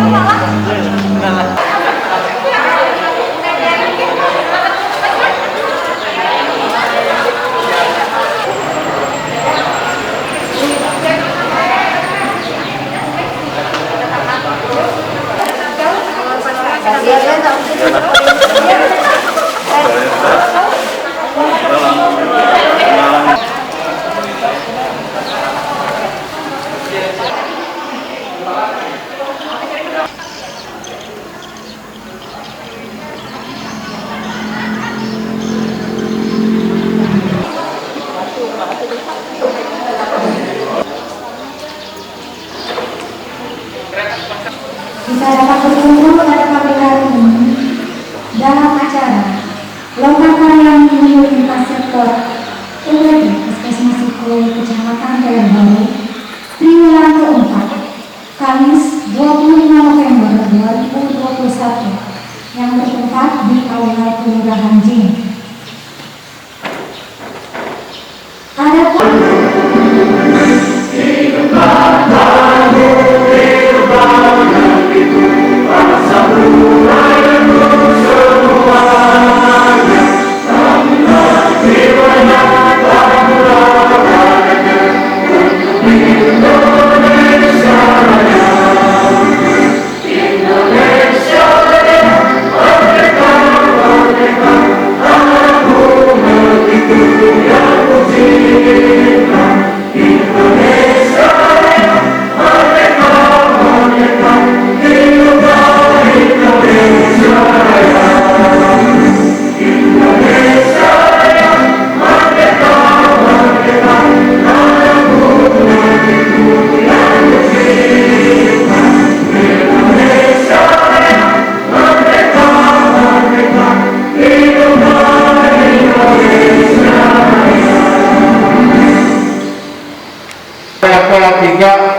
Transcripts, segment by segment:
Kita dapat berkumpul pada pagi hari ini dalam acara lomba yang menyuruh lintas sektor UPT Puskesmas Sikul Kecamatan Baru triwulan keempat Kamis 25 November 2021 yang bertempat di Aula Kelurahan Jing.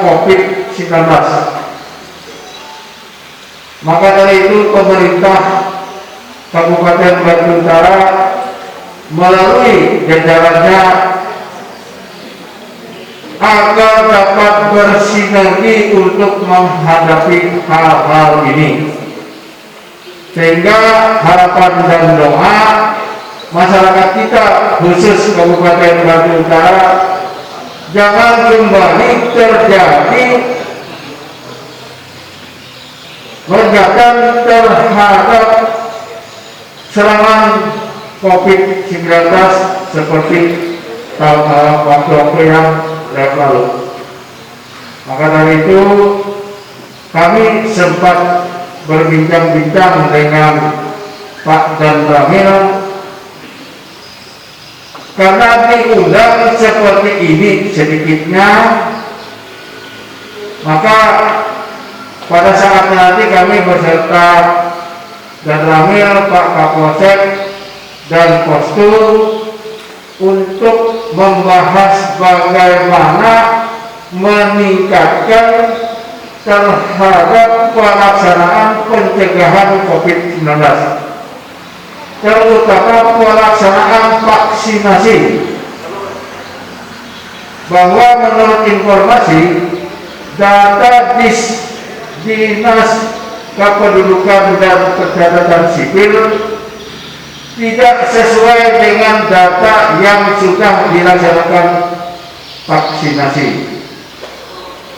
COVID-19. Maka dari itu pemerintah Kabupaten Bandung Utara melalui jajarannya agar dapat bersinergi untuk menghadapi hal-hal ini, sehingga harapan dan doa masyarakat kita khusus Kabupaten Bandung Utara jangan kembali terjadi lonjakan terhadap serangan COVID-19 seperti waktu-waktu yang lalu. Maka dari itu kami sempat berbincang-bincang dengan Pak dan Ramil, karena diundang seperti ini sedikitnya, maka pada saat nanti kami beserta dan Ramil, Pak Kapolsek dan Postur untuk membahas bagaimana meningkatkan terhadap pelaksanaan pencegahan COVID-19, terutama pelaksanaan vaksinasi. Bahwa menurut informasi data Dinas Kependudukan dan Pencatatan Sipil tidak sesuai dengan data yang sudah dilaksanakan vaksinasi.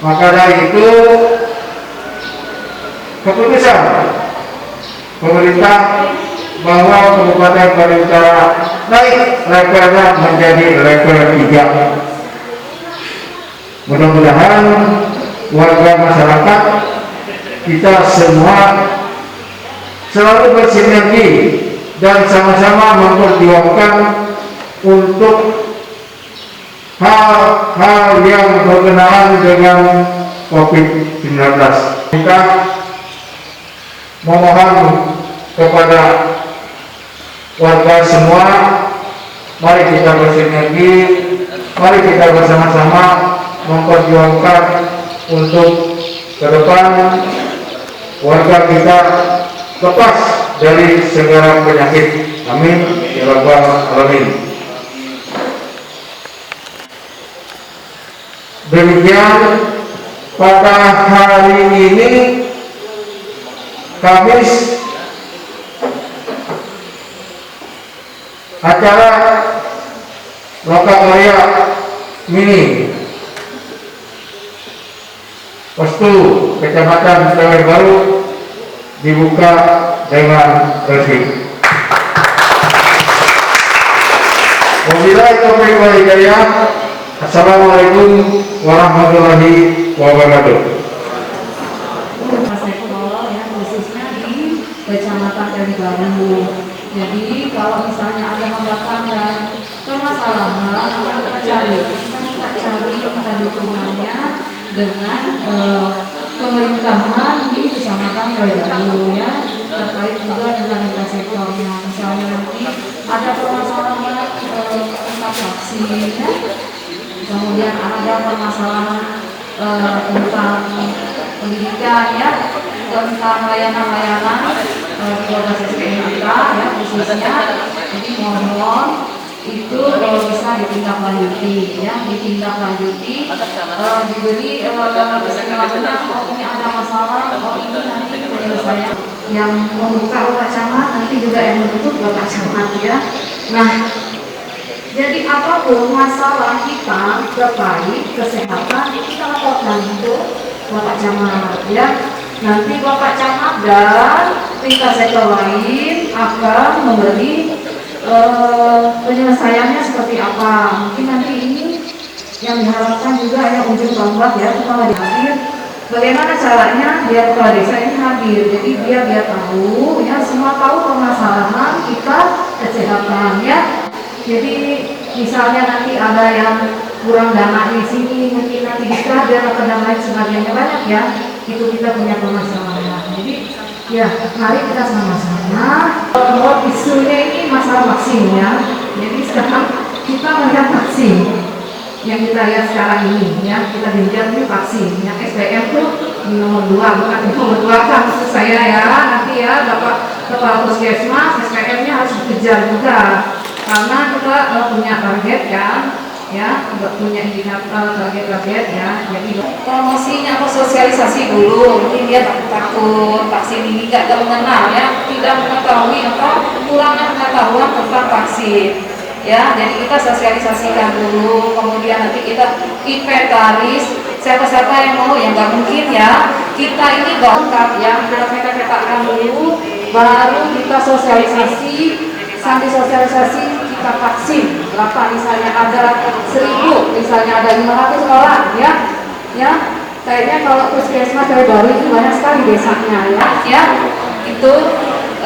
Maka dari itu keputusan pemerintah bahwa Kabupaten Bandung Utara naik levelnya menjadi level 3. Mudah-mudahan warga masyarakat kita semua selalu bersinergi dan sama-sama memperjuangkan untuk hal-hal yang berkenaan dengan COVID-19. Kita memohon kepada warga semua, mari kita bersinergi, mari kita bersama-sama memperjuangkan untuk ke depan warga kita lepas dari segala penyakit. Amin ya rabbal alamin. Demikian pada hari ini Kamis acara Lokakarya Mini Postu Kecamatan Tewer Baru dibuka dengan resmi. Wabillahi taufiq wal hidayah. Assalamualaikum warahmatullahi wabarakatuh. Ya, khususnya di Kecamatan Tewer Baru. Jadi kalau misalnya ada hambatan dan permasalahan, kita cari minta dukungannya dengan pemerintahan di Kecamatan Tewer Baru ya, terkait juga dengan sektornya. Misalnya nanti ada permasalahan tentang vaksin ya, kemudian ada permasalahan tentang pendidikan ya, tentang layanan-layanan keluarga SPM kita ya khususnya. Jadi mohon itu bisa ditindaklanjuti ya, diberi kesempatan. Oh ini ada masalah, oh ini nanti penyelesaian yang membuka Bapak Camat, nanti juga yang menutup Bapak Camat ya. Nah, jadi apapun masalah kita terkait kesehatan kita laporkan itu Bapak Camat ya. Nanti Bapak Camat dan tingkat sektor lain akan memberi penyelesaiannya seperti apa. Mungkin nanti ini yang diharapkan juga ya ujung tombak ya kepala hadir. Bagaimana caranya biar kepala desa ini hadir? Jadi biar tahu ya, semua tahu permasalahan kita kesehatan ya. Jadi misalnya nanti ada yang kurang dana di sini, mungkin nanti bisa dan lain sebagainya banyak ya. Itu kita punya permasalahan. Jadi ya mari kita sama-sama. Kalau isunya ini masalah vaksin ya. Jadi sekarang kita melihat vaksin yang kita lihat sekarang ini ya, kita genjot ini vaksin yang SPM tuh di nomor 2, bukan di nomor 2 kan maksud saya ya. Nanti ya Bapak Kepala Puskesmas SPM-nya harus dikejar juga karena kita punya target kan ya, punya indikator target ya. Jadi promosinya atau sosialisasi dulu, mungkin dia takut vaksin ini nggak mengenal ya, tidak mengetahui atau kurangnya pengetahuan tentang vaksin ya. Jadi kita sosialisasikan dulu, kemudian nanti kita inventaris siapa-siapa yang mau, yang nggak mungkin ya kita ini lengkap ya, kita peta-petakan dulu, baru kita sosialisasi. Sampai sosialisasi kita vaksin berapa, misalnya ada 1000, misalnya ada 500 orang ya kayaknya kalau puskesmas Tewer Baru itu banyak sekali desanya ya itu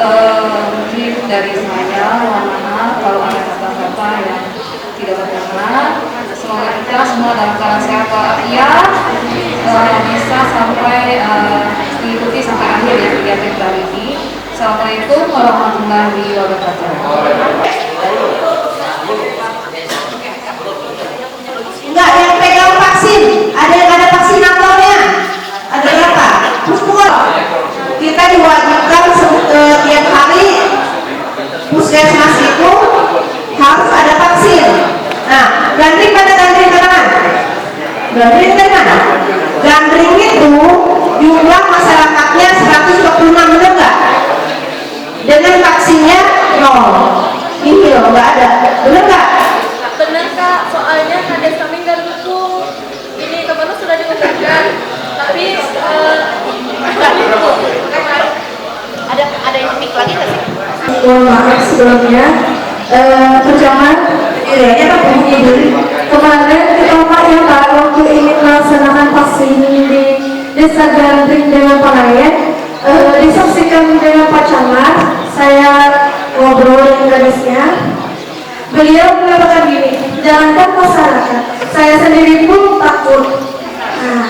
mungkin dari saya. Mohon kalau ada kata-kata yang tidak berkenan, semoga kita semua dalam keadaan sehat walafiat bisa sampai diikuti sampai akhir ya kegiatan kali ini. Assalamualaikum warahmatullahi wabarakatuh. Enggak, yang pegang vaksin, ada yang ada vaksinatornya, ada berapa? Terus kita diwajibkan tiap hari puskesmas itu harus ada vaksin. Nah, gandring pada gandring kanan. Gandring kanan. Gandring itu jumlah masyarakatnya 126, benar nggak? Dengan vaksinnya 0. Ini loh, nggak ada. Benar nggak? Benar Kak, soalnya kades kami nggak dukung. Ini kemarin sudah diumumkan, tapi nggak dukung. Ada yang mik lagi nggak sih? Mohon maaf sebelumnya, Camat kemarin Bapak ya Pak, waktu ingin melaksanakan vaksin di Desa Gandring dengan Panayen, disaksikan dengan Pak Camat, saya ngobrol dengan gadisnya. Beliau mengatakan gini, jangankan masyarakat, saya sendiri pun takut. Nah,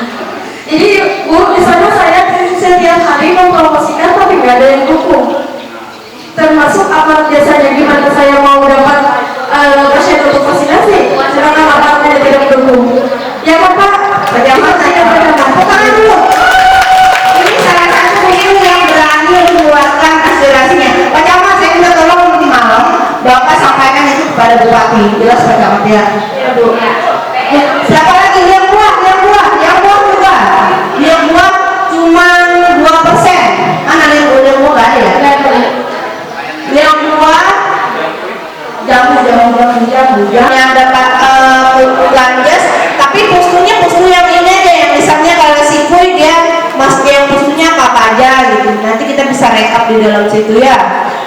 jadi Bu, di sana saya setiap hari mempromosikan tapi nggak ada yang dukung. Termasuk aparat jasanya, gimana saya mau dapat pasien untuk vaksinasi, sedangkan aparatnya tidak mendukung. Ya kan Pak? Pejabat saya bukan dulu. Ini salah satu mungkin yang berani mengeluarkan aspirasinya. Pak Camat, saya minta tolong nanti malam Bapak sampaikan itu kepada Bupati. Jelas Pak Camat ya? Ya Bu. Siapa lagi yang buah juga. Yang buah cuma 2%. Mana yang udah aja gitu. Nanti kita bisa rekap di dalam situ ya.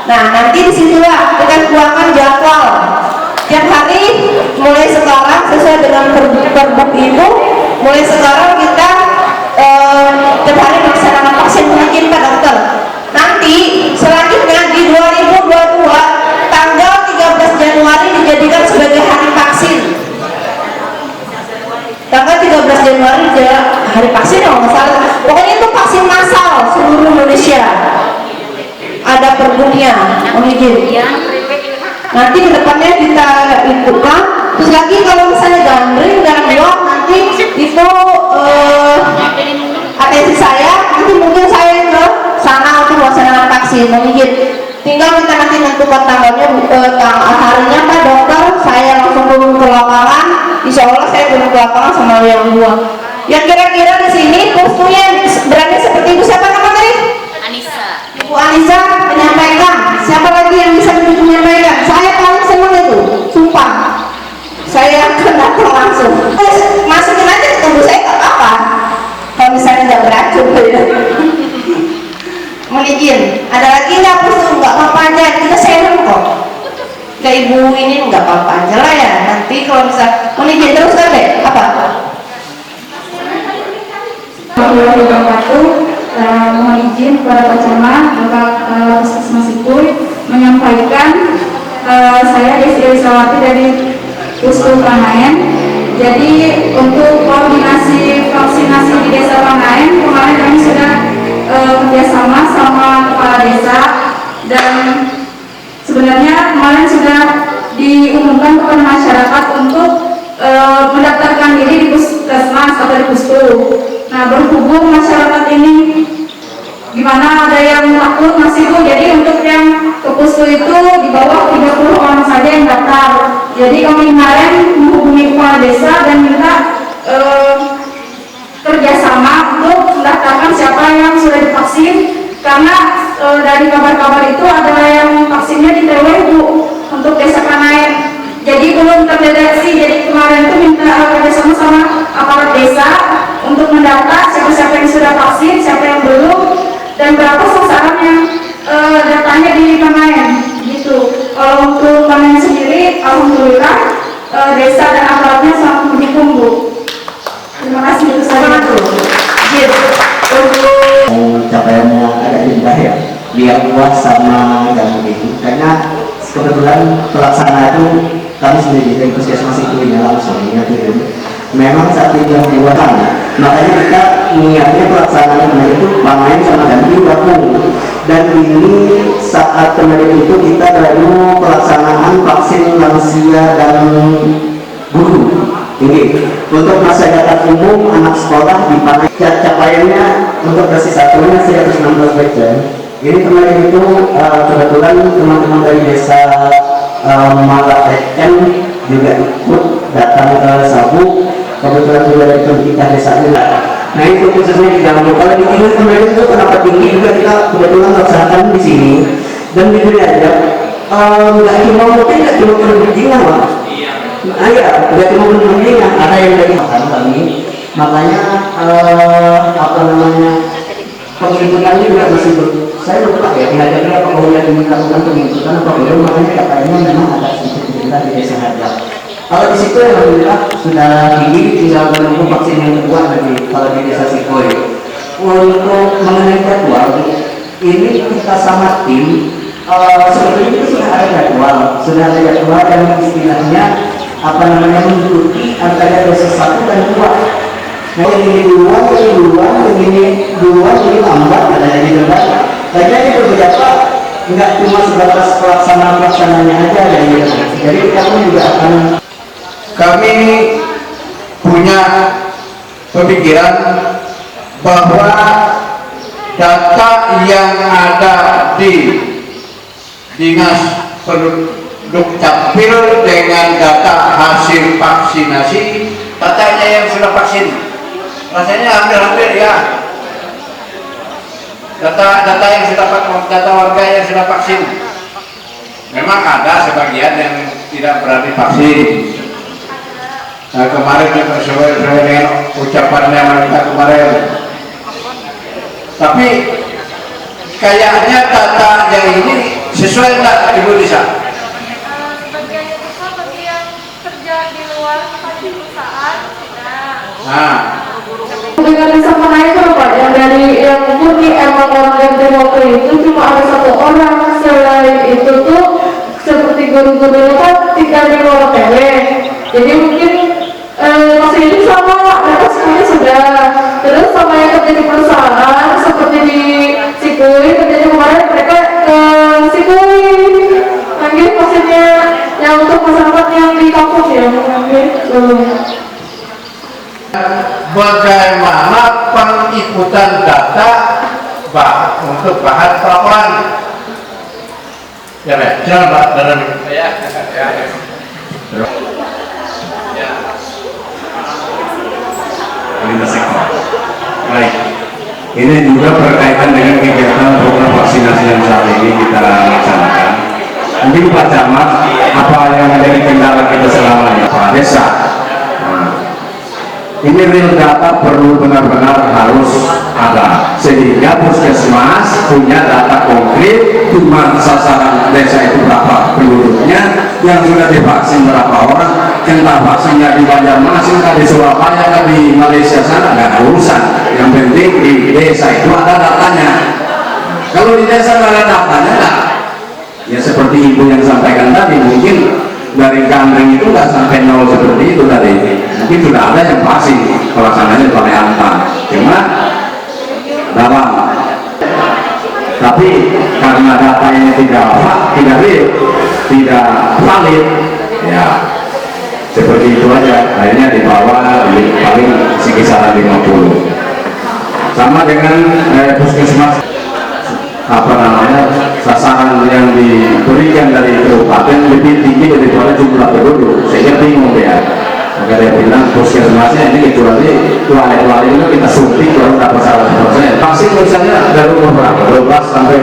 Nah, nanti disitulah kita keluarkan jadwal tiap hari mulai sekarang sesuai dengan perbuk itu. Mulai sekarang kita tiap hari melaksanakan vaksin mungkin Pak Dokter. Nanti selanjutnya di 2022 tanggal 13 Januari dijadikan sebagai hari vaksin. Tanggal 13 Januari hari vaksin kalau nggak salah. Pokoknya itu vaksin massal seluruh Indonesia. Ada perbuknya, izin. Nanti kedepannya kita ikutkan. Terus lagi kalau misalnya gandring dan luar nanti itu atensi saya. Nanti mungkin saya ke sana untuk melaksanakan vaksin. Izin. Tinggal kita nanti tentukan tanggalnya, harinya Pak Dokter. Saya langsung turun ke lapangan. Insya Allah saya turun ke lapangan sama yang dua. Yang kira-kira di sini postunya berarti seperti itu. Siapa nama tadi? Anissa. Bu Anissa menyampaikan. Siapa lagi yang bisa menyampaikan? Saya paling senang itu, sumpah. Saya akan datang langsung. Masukin aja tunggu saya nggak apa-apa. Kalau misalnya nggak beracun ya. Mohon izin. Ada lagi nggak postu? Nggak apa-apa aja. Kita sharing kok. Ke ibu ini nggak apa-apa aja lah ya. Nanti kalau bisa mohon izin terus kan deh. Apa? Warahmatullahi wabarakatuh. Mohon izin kepada Pak Camat, Bapak Puskesmas Sikul menyampaikan saya Desi Wisawati dari Puskul Pangaen. Jadi untuk koordinasi vaksinasi di Desa Pangaen kemarin kami sudah kerjasama sama kepala desa dan sebenarnya kemarin sudah diumumkan kepada masyarakat untuk mendaftarkan diri di puskesmas atau di puskul. Nah, berhubung masyarakat ini gimana ada yang takut masih Bu, jadi untuk yang ke puskul itu di bawah 30 orang saja yang daftar. Jadi kami kemarin menghubungi kepala desa dan minta kerjasama untuk mendaftarkan siapa yang sudah divaksin, karena dari kabar-kabar itu ada yang vaksinnya di TW Bu untuk Desa Pangaen. Jadi belum terdeteksi. Jadi kemarin itu minta kerjasama sama aparat desa untuk mendata siapa-siapa yang sudah vaksin, siapa yang belum, dan berapa sasaran yang datanya di Pangaen gitu. Kalau untuk Pangaen sendiri, alhamdulillah desa dan aparatnya sangat mendukung Bu. Terima kasih itu saja Bu. Capaiannya agak indah ya, lihat luas sama gabung itu. Karena kebetulan pelaksana itu kami sendiri dari puskesmas itu langsung ingat itu. Memang saat itu yang dibuatkan, makanya kita mengingatnya pelaksanaan kemarin itu Pangaen sama Gandhi gabung. Dan ini saat kemarin itu kita baru pelaksanaan vaksin lansia dan guru. Ini untuk masyarakat umum anak sekolah di Pangaen capaiannya untuk versi satunya 116 baca. Ini kemarin itu kebetulan teman-teman dari desa Malaikan juga ikut datang ke Sabu. Kebetulan juga dari pemerintah desa ini. Nah itu khususnya di dalam kalau di Kidul kemarin itu kenapa tinggi juga kita kebetulan laksanakan di sini. Dan di sini aja nggak cuma mungkin nggak cuma perbincangan Pak. Ya, nggak cuma perbincangan, ada yang dari makan kami. Makanya apa namanya penghitungannya juga masih saya lupa ya kira-kira apa kemudian dilakukan penghitungan apa belum, makanya katanya memang ada sedikit kendala di desa harga. Kalau di situ alhamdulillah sudah tinggi, tinggal menunggu vaksin yang kedua lagi kalau di desa Sikoi. Untuk mengenai jadwal ini kita sama tim sebetulnya itu sudah ada jadwal yang istilahnya apa namanya mengikuti antara desa 1 dan 2. Nah yang ini duluan, yang ini lambat, ada yang ini lambat. Jadi beberapa nggak cuma sebatas pelaksananya aja dari jadi kita pun juga akan. Kami punya pemikiran bahwa data yang ada di Dinas Penduduk Capil dengan data hasil vaksinasi, datanya yang sudah vaksin rasanya hampir-hampir ya. Data yang sudah data warga yang sudah vaksin, memang ada sebagian yang tidak berani vaksin. Nah, kemarin sesuai dengan ucapannya mereka kemarin. Tapi kayaknya data yang ini sesuai nggak Ibu Lisa? Sebagian yang besar bagi yang kerja di luar bukan di perusahaan tidak. Nah, Dengan sama itu Pak, yang dari yang murni emang orang yang waktu itu cuma ada satu orang. Selain itu tuh seperti guru-guru kan tinggal di luar tele. Jadi mungkin masih itu sama mereka semuanya sudah. Terus sama yang kerja di perusahaan seperti di Sikui, kerjanya kemarin mereka ke Sikui. Mungkin maksudnya yang untuk masyarakat yang di kampus ya mungkin. bagaimana pengikutan data untuk bahan pelaporan? Ya, Pak. Jangan Pak, dalam ya. Lintas sektor. Baik. Ini juga berkaitan dengan kegiatan program vaksinasi yang saat ini kita laksanakan. Mungkin Pak Camat, apa yang menjadi kendala kita selama ini Pak Desa? Nah, ini real data perlu benar-benar harus ada, sehingga puskesmas punya data konkret cuma sasaran desa itu berapa penduduknya, yang sudah divaksin berapa orang, entah vaksinnya di Banjarmasin, di Surabaya, di Malaysia sana, nggak ada urusan. Yang penting di desa itu ada datanya. Kalau di desa nggak ada datanya, nah, ya seperti Ibu yang sampaikan tadi, mungkin dari gandring itu nggak sampai nol seperti itu tadi. Mungkin sudah ada yang pasti pelaksananya oleh Antan, cuma dalam. Tapi karena datanya tidak real, tidak valid, ya seperti itu aja. Akhirnya di bawah paling sekitar 50. Sama dengan puskesmas, apa namanya, sasaran yang diberikan dari kabupaten lebih tinggi daripada jumlah penduduk, sehingga bingung ya. Maka dia bilang puskesmasnya ini kecuali tualet itu kita suntik baru dapat 100%. Vaksin misalnya dari umur berapa? 12 sampai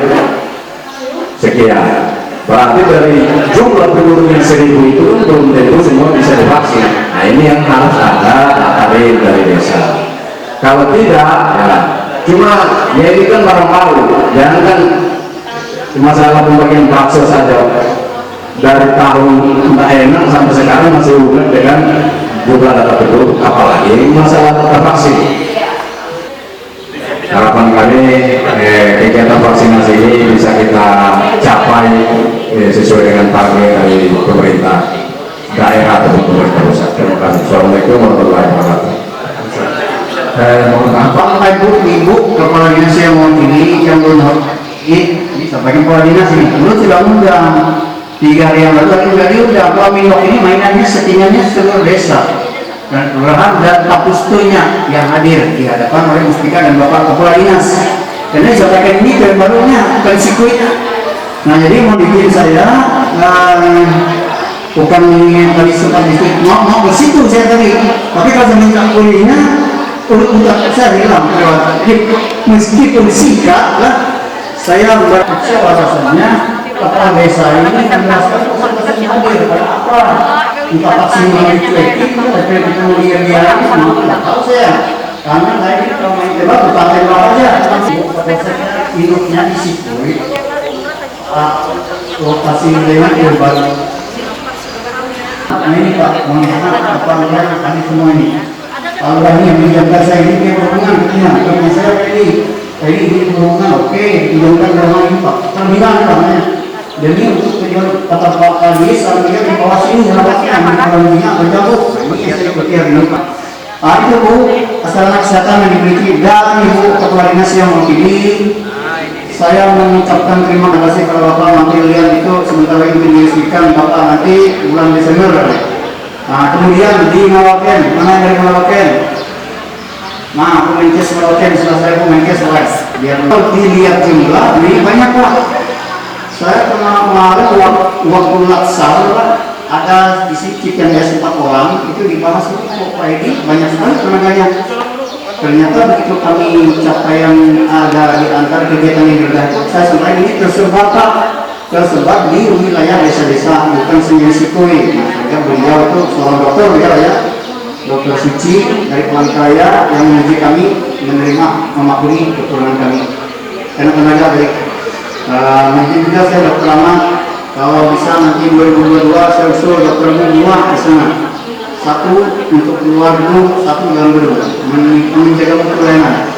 sekian. Berarti dari jumlah penduduk yang 1000 itu belum tentu semua bisa divaksin. Nah ini yang harus ada data real dari desa. Kalau tidak, ya cuma ya ini kan barang baru. Jangan kan masalah pembagian bakso saja dari tahun entah enak sampai sekarang masih hubungan dengan jumlah data penduduk, apalagi masalah data vaksin. Harapan kami kegiatan vaksinasi ini bisa kita capai sesuai dengan target dari pemerintah daerah atau pemerintah pusat. Terima kasih. Assalamualaikum warahmatullahi wabarakatuh. Mohon maaf Pak Ibu Kepala Dinas yang mewakili yang belum disampaikan Kepala Dinas ini dulu sudah undang 3 hari yang lalu sudah diundang. Kalau Minok ini mainannya settingannya seluruh desa dan kelurahan dan kapustunya yang hadir di hadapan oleh Muspika dan Bapak Kepala Dinas. Karena disampaikan ini barunya bukan sikuitnya. Nah jadi mau bikin saya bukan ingin tadi sempat diskusi mau ke situ saya tadi, tapi kalau saya minta kuliahnya untuk saya bilang meskipun singkat lah, saya berkata bahwasannya kepala desa ini menjelaskan pesan-pesan hadir pada apa entah vaksin melalui cuekin tapi kemudian dia tidak tahu saya karena saya ini kalau main tebak bukan aja hidupnya di situ lokasi dengan yang baru. Nah ini Pak, mohon maaf apa yang kami semua ini Allah ini yang menjaga saya ini berhubungan karena saya ini berhubungan oke, hidupkan berhubungan ini Pak terminal namanya. Jadi untuk tujuan kata Pak Kadis, artinya di bawah sini dapatnya kalau minyak berjauh. Ini saya pikir ini Pak. Itu Bu, sarana kesehatan yang dimiliki dan Ibu Kepala Dinas yang mewakili. Saya mengucapkan terima kasih kepada Bapak Menteri Lian itu sebentar lagi diresmikan Bapak nanti bulan Desember. Nah kemudian di Malaken, mana dari Malaken? Nah Kemenkes Malaken setelah saya Kemenkes les. Biar dilihat jumlah ini banyak Pak. Saya pernah kemarin waktu laksar ada di situ yang ada 4 orang itu dibahas itu Pak Edi banyak sekali tenaganya. Ternyata begitu kami capaian ada di antara kegiatan yang berlaku, saya sampai ini tersebar Pak, tersebar di wilayah desa-desa bukan sendiri Sikui. Nah, beliau itu seorang dokter beliau ya, Dokter Suci dari Palangkaraya yang menguji kami menerima memaklumi keturunan kami. Karena tenaga baik Mungkin juga saya dokter Ahmad, kalau bisa nanti 2022 saya usul dokter umum 2 di sana. 1 untuk keluar dulu, 1 dalam dulu, menjaga mutu layanan.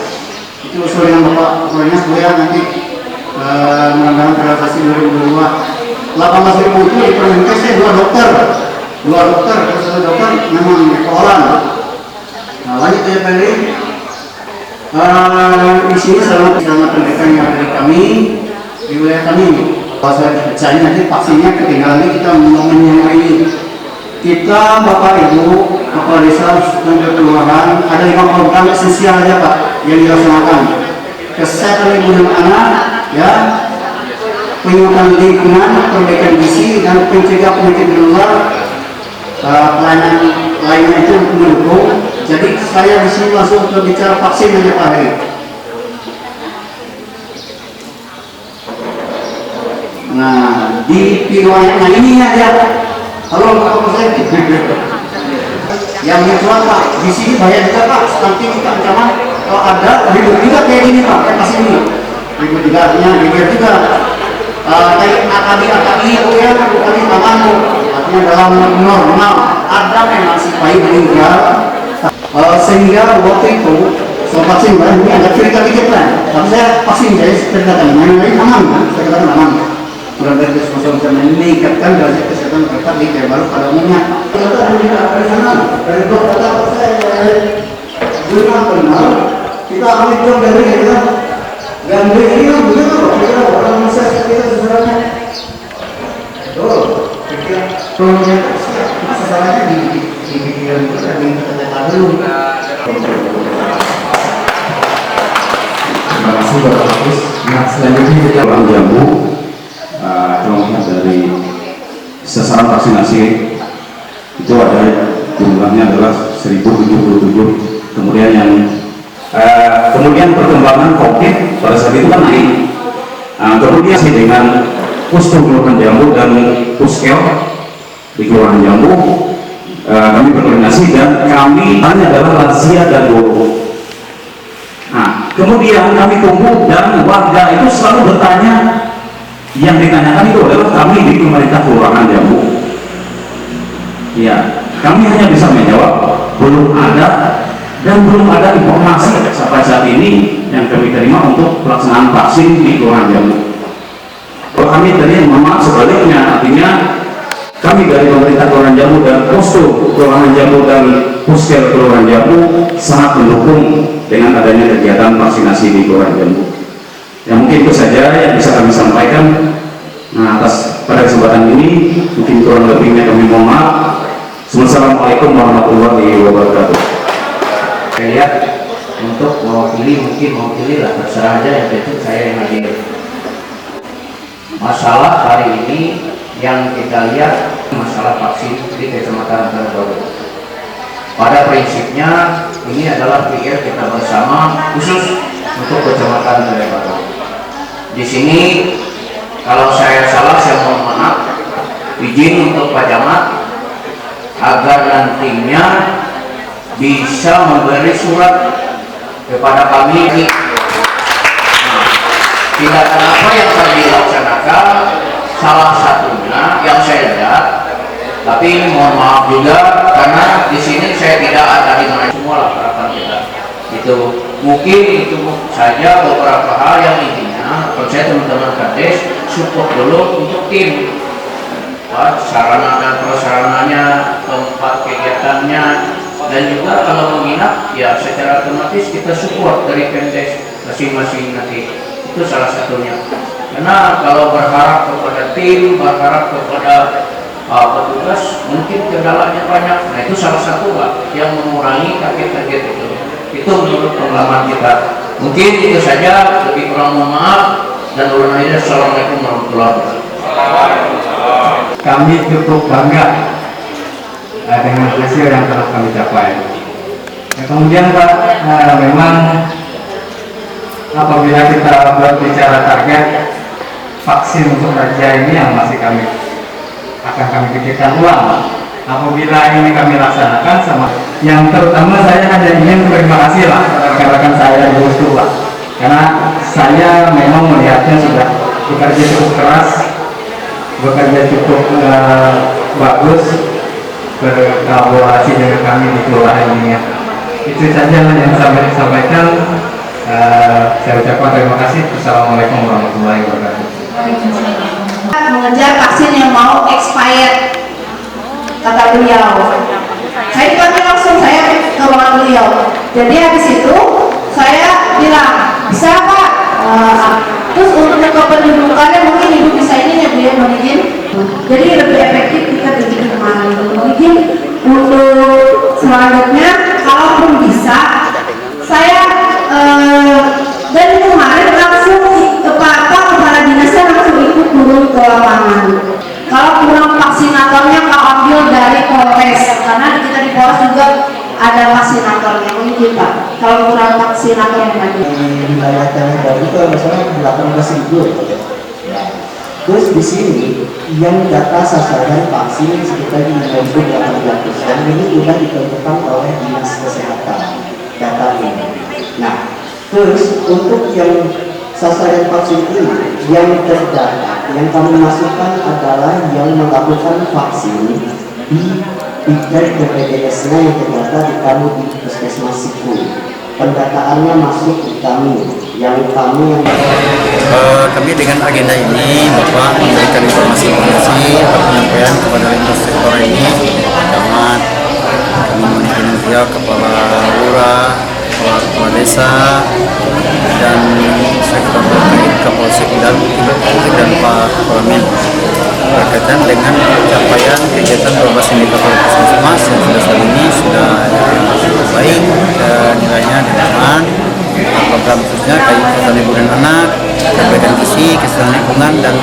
Itu usul yang Bapak pokoknya supaya nanti mudah-mudahan realisasi 2022. 18.000 itu diperlukan saya 2 dokter, terus 1 dokter memang keolah. Nah, lanjut ya Pak Eri. Di sini selama pendidikan yang ada di kami, di wilayah kami, pas saya percaya nanti vaksinnya ketinggalan kita ngomongin yang ini. Kita Bapak Ibu, Bapak Desa dan Kelurahan ada 5 program sosial aja Pak yang dilaksanakan. Kesehatan ibu dan anak, ya, penyuluhan lingkungan, perbaikan gizi dan pencegah penyakit menular. Pelayanan lainnya itu mendukung. Jadi saya di sini langsung berbicara vaksin aja Pak Heri. Nah, di riwayatnya ini aja. Halo Bapak saya. Yang mutual Pak, di sini banyak juga Pak. Nanti kita ancaman kalau ada ribut juga kayak gini Pak, kayak pas ini. Ribut juga, ribut juga. Kayak AKB itu ya, bukan di tangan, artinya dalam normal ada memang si bayi meninggal. Sehingga waktu itu soal vaksin ini agak cerita dikit lah. Tapi saya vaksin saya ceritakan mengenai aman, saya katakan aman. Kurang dari kesempatan meningkatkan derajat kesehatan mereka di Baru pada umumnya. Dari sana, dari dokter saya bilang benar, kita akan hidup dari kita. Dan ini kan begitu, kita orang Indonesia kita sebenarnya. Problemnya masalahnya di pikiran kita dan di kata dulu. Terima kasih Bapak Agus. Nah, selanjutnya kita Bang Jambu. Contohnya dari sasaran vaksinasi itu ada jumlahnya adalah 1077. Kemudian perkembangan COVID pada saat itu kan naik. Kemudian dengan Pustu Kelurahan Jambu dan Puskel di Kelurahan Jambu, kami berkoordinasi dan kami hanya adalah lansia dan guru. Nah, kemudian kami tunggu dan warga itu selalu bertanya. Yang ditanyakan itu adalah kami di pemerintah Kelurahan Jambu. Ya, kami hanya bisa menjawab belum ada dan belum ada informasi sampai saat ini yang kami terima untuk pelaksanaan vaksin di Kelurahan Jambu. Kalau kami tadi memang sebaliknya, artinya kami dari pemerintah Kelurahan Jambu dan Posko Kelurahan Jambu dan Puskel Kelurahan Jambu sangat mendukung dengan adanya kegiatan vaksinasi di Kelurahan Jambu. Ya mungkin itu saja yang bisa kami sampaikan. Nah, pada kesempatan ini mungkin kurang lebihnya kami mohon maaf. Assalamualaikum warahmatullahi wabarakatuh. Saya lihat untuk mewakili lah, terserah aja, yang penting saya yang hadir. Masalah hari ini yang kita lihat masalah vaksin di Kecamatan Baru. Pada prinsipnya ini adalah PR kita bersama khusus untuk Kecamatan Baru. Di sini kalau saya salah saya mohon maaf, izin untuk Pak Camat agar nantinya bisa memberi surat kepada kami. Tindakan apa yang kami laksanakan salah satunya yang saya lihat, tapi mohon maaf juga karena di sini saya tidak ada di mana semua lah harapan kita. Itu mungkin itu saja beberapa hal yang intinya. Kalau saya teman-teman Kades support dulu untuk tim, sarana dan prasarananya, tempat kegiatannya, dan juga kalau menginap ya secara otomatis kita support dari Pemdes masing-masing nanti. Itu salah satunya. Karena kalau berharap kepada tim, berharap kepada petugas, mungkin kendalanya banyak. Nah itu salah satu Pak yang mengurangi target-target itu. Itu menurut pengalaman kita. Mungkin itu saja, lebih kurang mohon maaf dan ulun aja. Assalamualaikum warahmatullahi wabarakatuh. Kami cukup bangga dengan hasil yang telah kami capai. Kemudian Pak, memang apabila kita berbicara target vaksin untuk raja ini yang masih akan kami pikirkan ulang. Apabila ini kami laksanakan sama yang terutama saya hanya ingin terima kasih lah rekan-rekan saya di Gustu Pak, karena saya memang melihatnya sudah kita cukup bagus berkolaborasi dengan kami di kelurahan ini ya. Itu saja yang saya sampaikan. Saya ucapkan terima kasih. Assalamualaikum warahmatullahi wabarakatuh. Mengejar vaksin yang mau expired, kata beliau. Saya dipanggil langsung, saya ke ruangan beliau. Jadi habis itu saya bilang, bisa Pak? Terus untuk kependudukannya mungkin ibu bisa ini ya beliau mungkin. Jadi lebih efektif kita bikin kemarin. Mungkin untuk selanjutnya, kalaupun bisa, saya dari kemarin langsung kepala dinasnya langsung ikut turun ke lapangan. Kalau kurang vaksinatornya kalau ambil dari Polres, karena kita di Polres juga ada vaksinatornya mungkin Pak. Kalau kurang vaksinator yang tadi. Di wilayah Tanah itu misalnya 18.000. Terus di sini yang data sasaran vaksin sekitar 5.800 dan ini sudah ditentukan oleh Dinas Kesehatan data ini. Nah, terus untuk yang sasaran vaksin ini yang terdata yang kami masukkan adalah yang melakukan vaksin di tiket BPJS-nya yang terdata di kami di Puskesmas Siku. Pendataannya masuk di kami yang kami dengan agenda ini Bapak memberikan informasi penyampaian kepada lintas sektor ini, camat, kami mengirim pihak kepala lurah, kepala desa dan sektor terkait Kapolsek dan Pak Koramil berkaitan dengan capaian kegiatan 12 indikator puskesmas yang saat ini sudah baik, nilainya dan aman. Program khususnya kesehatan ibu dan anak, perbaikan gizi, kesehatan lingkungan dan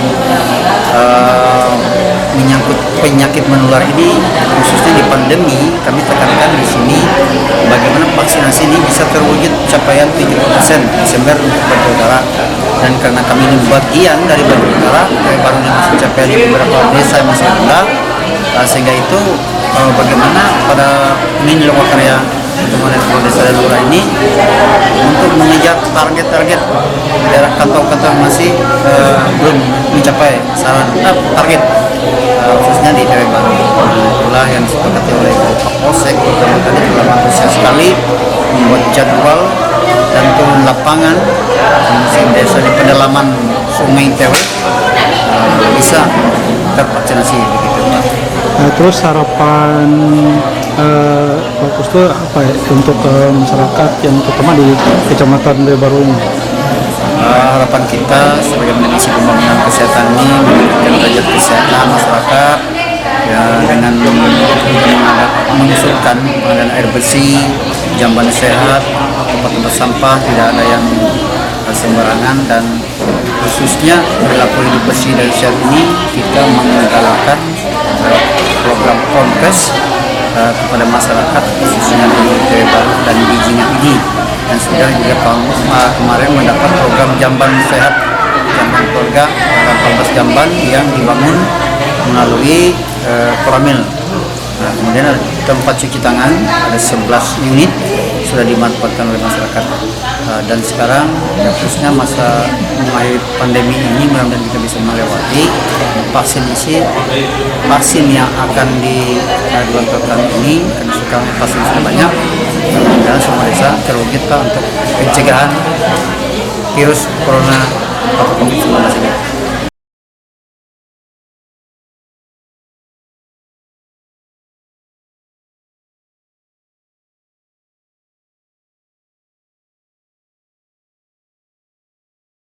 menyangkut penyakit menular ini khususnya di pandemi kami tekankan di sini bagaimana vaksinasi ini bisa terwujud capaian 70% Desember untuk Bantul Utara, dan karena kami ini bagian dari Bantul Utara baru masih capaian di beberapa desa yang masih rendah, sehingga itu bagaimana pada Min Lokakarya pertemuan desa dan lurah ini untuk mengejar target-target daerah kantong-kantong masih belum mencapai sasaran target khususnya di TW Baru. Itulah yang disepakati oleh Kapolsek pertama kali telah antusias sekali membuat jadwal dan turun lapangan di desa di pedalaman Sungai TW bisa tervaksinasi begitu Pak. Terus harapan Pak Kusto apa ya untuk masyarakat yang terutama di Kecamatan TW Baru ini? Harapan kita sebagai misi pembangunan kesehatan ini memberikan derajat kesehatan masyarakat ya, dengan mengusulkan pengadaan air bersih, jamban sehat, tempat-tempat sampah tidak ada yang sembarangan, dan khususnya perilaku hidup bersih dan sehat ini kita menggalakkan program Konkes kepada masyarakat khususnya di TW Baru dan di Jingat ini, dan sudah juga kemarin mendapat program jamban sehat, jamban keluarga, 18 jamban yang dibangun melalui Koramil. Nah, kemudian ada tempat cuci tangan, ada 11 unit sudah dimanfaatkan oleh masyarakat. Dan sekarang ya, khususnya masa mengakhiri pandemi ini mudah-mudahan kita bisa melewati vaksin yang akan digelontorkan ini, karena sekarang vaksin sudah banyak dan semua desa terwujud untuk pencegahan virus corona atau COVID-19 ini.